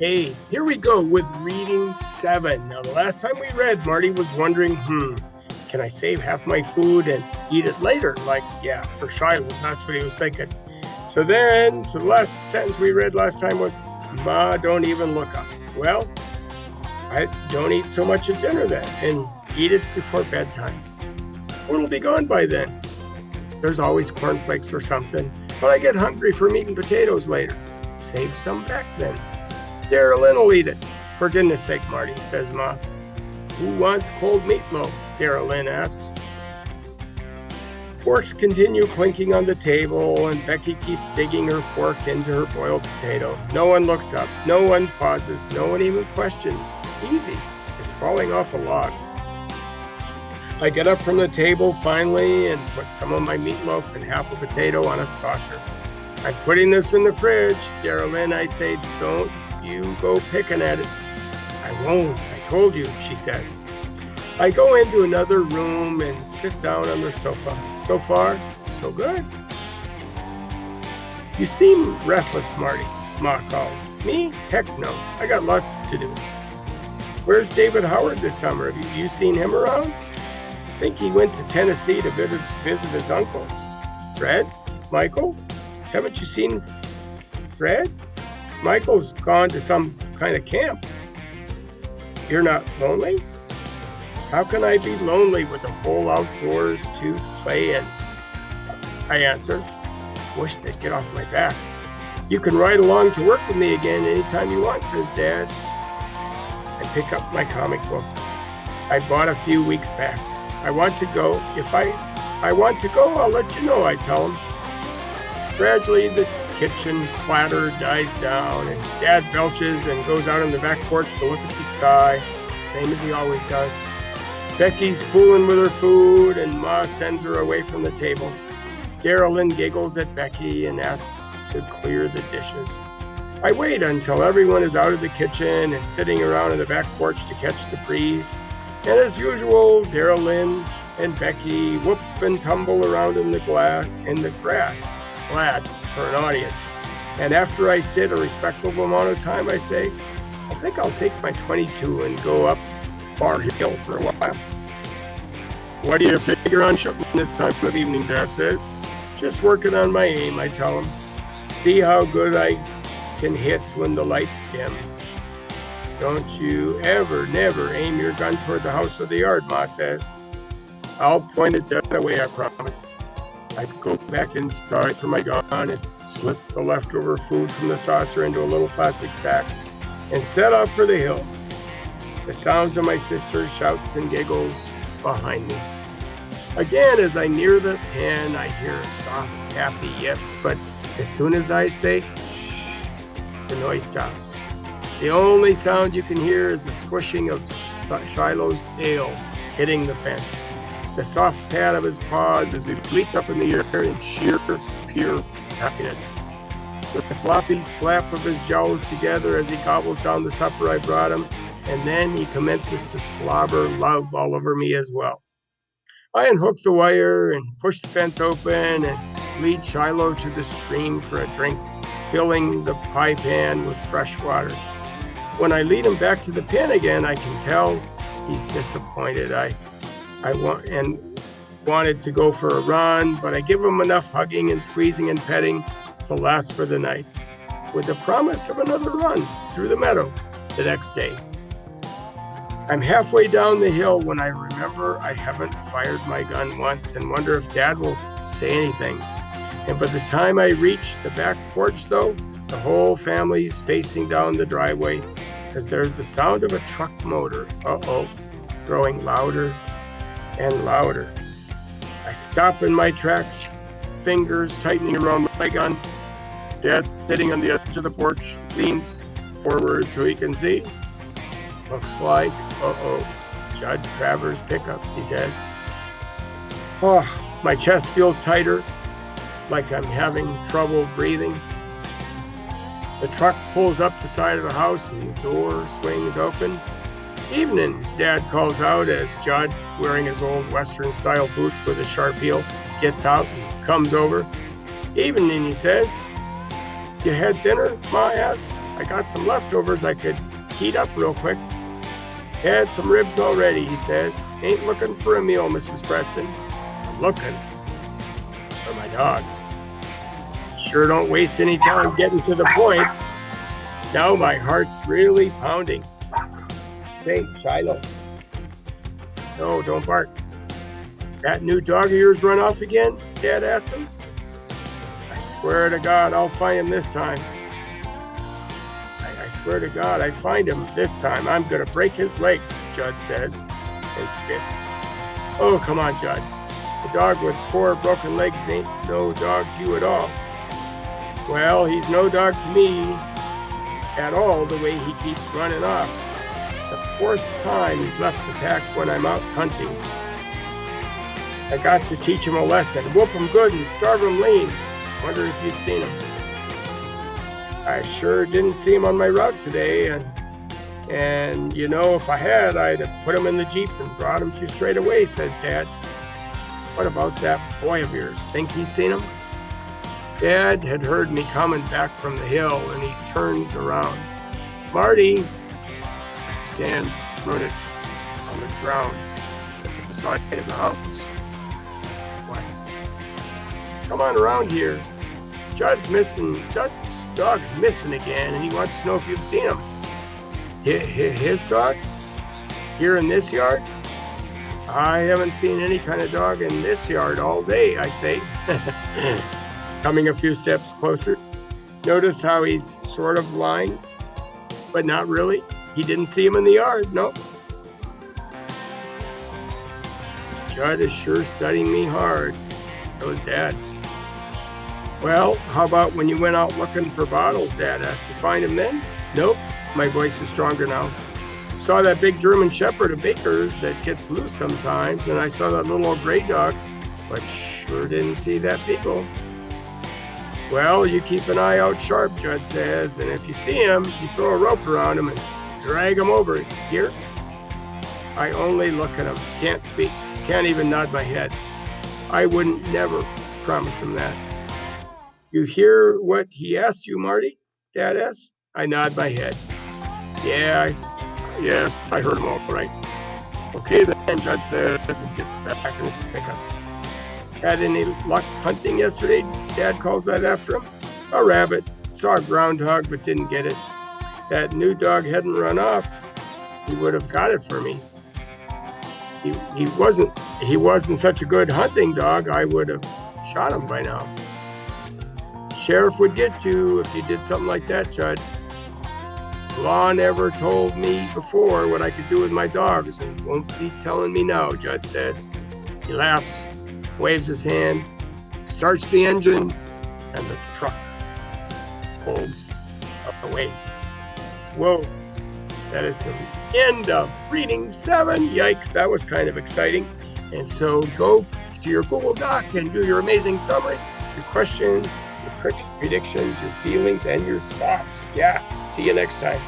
Hey, here we go with reading 7. Now, the last time we read, Marty was wondering, can I save half my food and eat it later? Like, yeah, for Shiloh, that's what he was thinking. So the last sentence we read last time was, Ma, don't even look up. Well, I don't eat so much at dinner then, and eat it before bedtime. Food'll be gone by then. There's always cornflakes or something, but I get hungry for meat and potatoes later. Save some back then. Darylyn will eat it. For goodness sake, Marty, says Ma. Who wants cold meatloaf? Darylyn asks. Forks continue clinking on the table, and Becky keeps digging her fork into her boiled potato. No one looks up. No one pauses. No one even questions. Easy. It's falling off a log. I get up from the table finally and put some of my meatloaf and half a potato on a saucer. I'm putting this in the fridge. Darylyn, I say, don't you go picking at it. I won't, I told you, she says. I go into another room and sit down on the sofa. So far, so good. You seem restless, Marty, Ma calls. Me? Heck no, I got lots to do. Where's David Howard this summer? Have you seen him around? I think he went to Tennessee to visit his uncle. Fred? Michael? Haven't you seen Fred? Michael's gone to some kind of camp. You're not lonely? How can I be lonely with the whole outdoors to play in? I answer. Wish they'd get off my back. You can ride along to work with me again anytime you want, says Dad. I pick up my comic book. I bought a few weeks back. I want to go. If I want to go, I'll let you know, I tell him. Gradually, the kitchen clatter dies down, and Dad belches and goes out on the back porch to look at the sky, same as he always does. Becky's fooling with her food, and Ma sends her away from the table. Darylyn giggles at Becky and asks to clear the dishes. I wait until everyone is out of the kitchen and sitting around on the back porch to catch the breeze. And as usual, Darylyn and Becky whoop and tumble around in the grass, glad for an audience. And after I sit a respectful amount of time, I say, I think I'll take my 22 and go up Far Hill for a while. What do you figure on shooting this time of evening, Dad says. Just working on my aim, I tell him. See how good I can hit when the lights dim. Don't you never aim your gun toward the house or the yard, Ma says. I'll point it that way, I promise. I go back inside for my gun and slip the leftover food from the saucer into a little plastic sack and set off for the hill. The sounds of my sister's shouts and giggles behind me. Again, as I near the pen, I hear soft, happy yips, but as soon as I say, shh, the noise stops. The only sound you can hear is the swishing of Shiloh's tail hitting the fence. The soft pat of his paws as he leaped up in the air in sheer, pure happiness. The sloppy slap of his jowls together as he gobbles down the supper I brought him, and then he commences to slobber love all over me as well. I unhook the wire and push the fence open and lead Shiloh to the stream for a drink, filling the pie pan with fresh water. When I lead him back to the pen again, I can tell he's disappointed. I wanted to go for a run, but I give him enough hugging and squeezing and petting to last for the night, with the promise of another run through the meadow the next day. I'm halfway down the hill when I remember I haven't fired my gun once and wonder if Dad will say anything. And by the time I reach the back porch, though, the whole family's facing down the driveway as there's the sound of a truck motor, growing louder and louder. I stop in my tracks, fingers tightening around my gun. Dad's sitting on the edge of the porch, leans forward so he can see. Looks like, Judd Travers' pickup, he says. Oh, my chest feels tighter, like I'm having trouble breathing. The truck pulls up the side of the house and the door swings open. Evening, Dad calls out as Judd, wearing his old Western-style boots with a sharp heel, gets out and comes over. Evening, he says. You had dinner? Ma asks. I got some leftovers I could heat up real quick. Had some ribs already, he says. Ain't looking for a meal, Mrs. Preston. I'm looking for my dog. Sure don't waste any time getting to the point. Now my heart's really pounding. Hey, Shiloh. No, don't bark. That new dog of yours run off again? Dad asked him. I swear to God, I'll find him this time. I swear to God, I find him this time. I'm going to break his legs, Judd says, and spits. Oh, come on, Judd. A dog with 4 broken legs ain't no dog to you at all. Well, he's no dog to me at all the way he keeps running off. It's the 4th time he's left the pack when I'm out hunting. I got to teach him a lesson. Whoop him good and starve him lean. Wonder if you'd seen him. I sure didn't see him on my route today, and you know, if I had, I'd have put him in the Jeep and brought him to you straight away, says Dad. What about that boy of yours? Think he's seen him? Dad had heard me coming back from the hill, and he turns around. Marty! I stand rooted on the ground at the side of the house. What? Come on around here. Judd's dog's missing again, and he wants to know if you've seen him. His dog? Here in this yard? I haven't seen any kind of dog in this yard all day, I say. Coming a few steps closer. Notice how he's sort of lying, but not really. He didn't see him in the yard, no. Judd is sure studying me hard. So is Dad. Well, how about when you went out looking for bottles, Dad asked. You find him then? Nope. My voice is stronger now. Saw that big German Shepherd of Baker's that gets loose sometimes, and I saw that little old gray dog, but sure didn't see that beagle. Well, you keep an eye out sharp, Judd says, and if you see him, you throw a rope around him and drag him over here. I only look at him, can't speak, can't even nod my head. I wouldn't never promise him that. You hear what he asked you, Marty? Dad asked. I nod my head. Yes, I heard him all right. Okay then, Judd says, and gets back in his pickup. Had any luck hunting yesterday? Dad calls that after him. A rabbit. Saw a groundhog, but didn't get it. That new dog hadn't run off. He would have got it for me. He wasn't such a good hunting dog. I would have shot him by now. Sheriff would get you if you did something like that, Judd. Law never told me before what I could do with my dogs, and won't be telling me now, Judd says. He laughs, waves his hand, starts the engine, and the truck pulls away. Whoa, that is the end of reading 7. Yikes, that was kind of exciting. And so go to your Google Doc and do your amazing summary, your questions, your predictions, your feelings, and your thoughts. Yeah, see you next time.